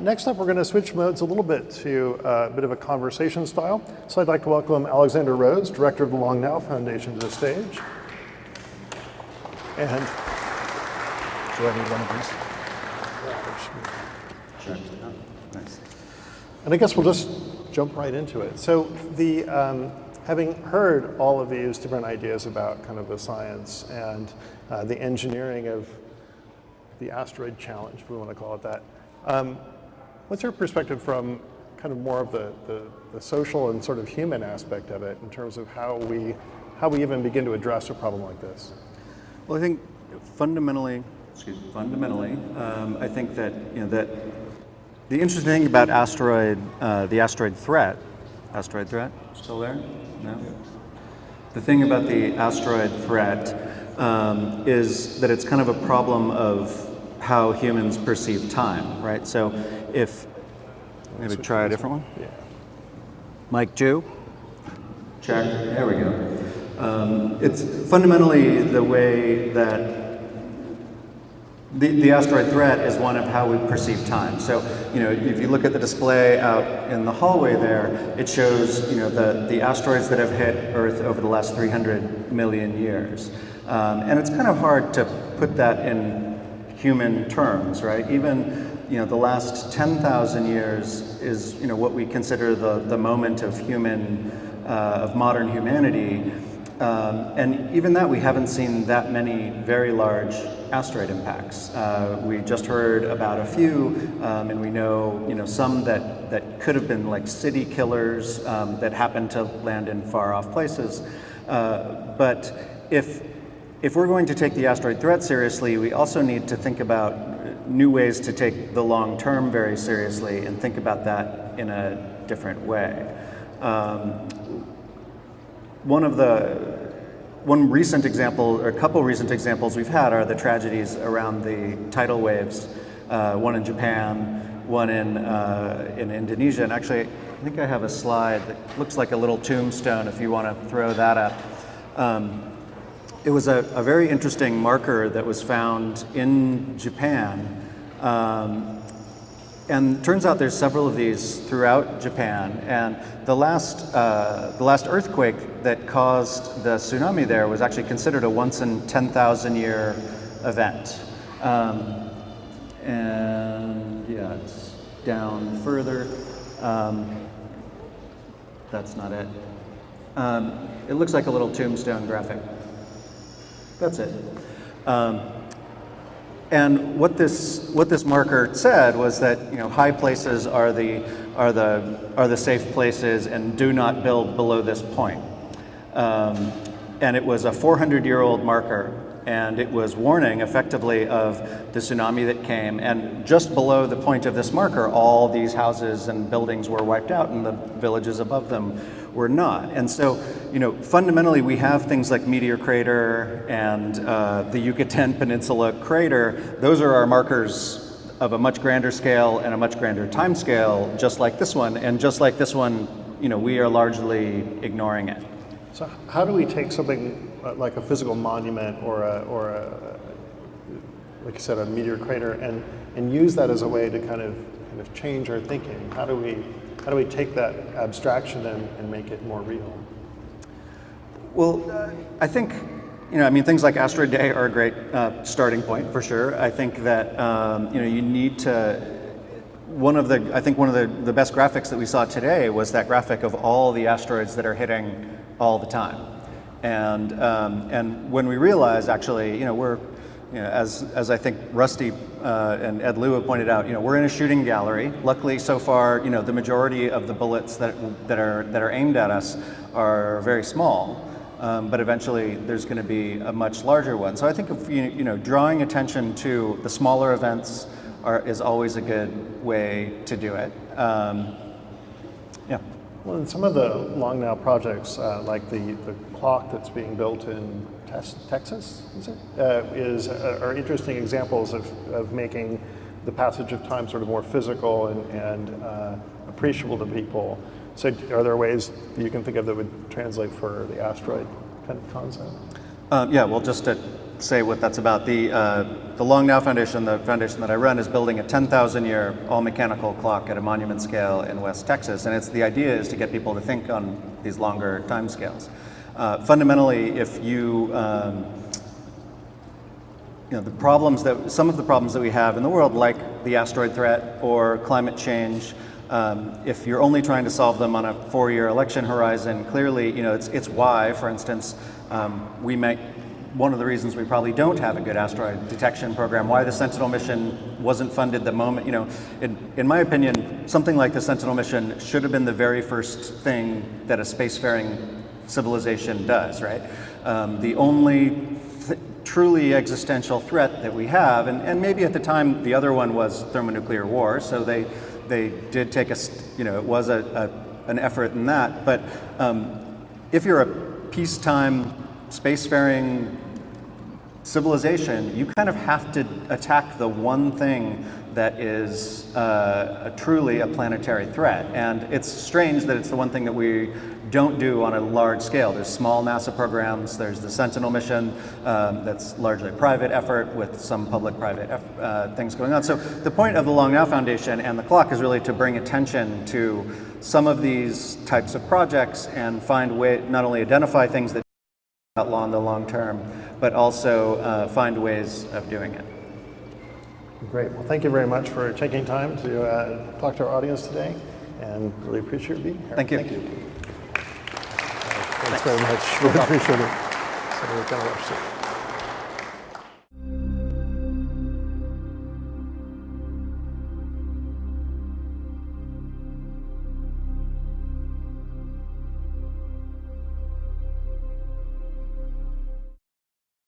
Next up, we're going to switch modes a little bit to a bit of a conversation style. So I'd like to welcome Alexander Rose, Director of the Long Now Foundation, to the stage. And do I need one of these? Sure. Nice. And I guess we'll just jump right into it. So having heard all of these different ideas about kind of the science and the engineering of the asteroid challenge, if we want to call it that, what's your perspective from kind of more of the social and sort of human aspect of it in terms of how we even begin to address a problem like this? Well, I think fundamentally, I think that that the interesting thing about the asteroid threat, still there? No. The thing about the asteroid threat is that it's kind of a problem of how humans perceive time, right? So if, maybe try a different one? Yeah. Mic 2? Check, there we go. It's fundamentally the way that the asteroid threat is one of how we perceive time. So, if you look at the display out in the hallway there, it shows, the asteroids that have hit Earth over the last 300 million years. And it's kind of hard to put that in human terms, right? Even, the last 10,000 years is, what we consider the moment of modern humanity. And even that, we haven't seen that many very large asteroid impacts. We just heard about a few, and we know, some that could have been like city killers that happened to land in far off places. But if we're going to take the asteroid threat seriously, we also need to think about new ways to take the long term very seriously and think about that in a different way. One recent example, or a couple recent examples we've had are the tragedies around the tidal waves, one in Japan, one in Indonesia. And actually, I think I have a slide that looks like a little tombstone if you want to throw that up. It was a very interesting marker that was found in Japan. And it turns out there's several of these throughout Japan. And the last earthquake that caused the tsunami there was actually considered a once in 10,000 year event. And yeah, it's down further. That's not it. It looks like a little tombstone graphic. That's it. And what this marker said was that high places are the safe places and do not build below this point. And it was a 400-year-old marker, and it was warning effectively of the tsunami that came. And just below the point of this marker, all these houses and buildings were wiped out, and the villages above them were not. And so, fundamentally, we have things like Meteor Crater and the Yucatan Peninsula crater. Those are our markers of a much grander scale and a much grander time scale, just like this one. And just like this one, we are largely ignoring it. So how do we take something like a physical monument or like you said, a meteor crater, and use that as a way to kind of change our thinking? How do we take that abstraction and make it more real? Well, I think, things like Asteroid Day are a great starting point for sure. I think that, you need to, one of the best graphics that we saw today was that graphic of all the asteroids that are hitting all the time. And when we realize actually, we're, as I think Rusty and Ed Liu have pointed out, we're in a shooting gallery. Luckily, so far, the majority of the bullets that are aimed at us are very small. But eventually, there's going to be a much larger one. So I think drawing attention to the smaller events is always a good way to do it. Yeah. Well, in some of the Long Now projects, like the clock that's being built in Texas, is it? Are interesting examples of making the passage of time sort of more physical and appreciable to people. So are there ways you can think of that would translate for the asteroid kind of concept? Yeah, well, just to say what that's about. The Long Now Foundation, the foundation that I run, is building a 10,000-year all-mechanical clock at a monument scale in West Texas, and the idea is to get people to think on these longer time scales. Fundamentally, if some of the problems that we have in the world, like the asteroid threat or climate change, if you're only trying to solve them on a 4-year election horizon, clearly, it's why, for instance, one of the reasons we probably don't have a good asteroid detection program, why the Sentinel mission wasn't funded the moment, in my opinion, something like the Sentinel mission should have been the very first thing that a spacefaring civilization does, right? The only truly existential threat that we have, and maybe at the time the other one was thermonuclear war, so they did take it was an effort in that, but if you're a peacetime spacefaring civilization, you kind of have to attack the one thing that is truly a planetary threat. And it's strange that it's the one thing that we don't do on a large scale. There's small NASA programs, there's the Sentinel mission, that's largely a private effort with some public-private things going on. So the point of the Long Now Foundation and the clock is really to bring attention to some of these types of projects and find a way, not only identify things that outlaw in the long term, but also find ways of doing it. Great. Well, thank you very much for taking time to talk to our audience today, and really appreciate you being here. Thank you. Thank you. Thanks very much. Really appreciate it. So we're going to watch it.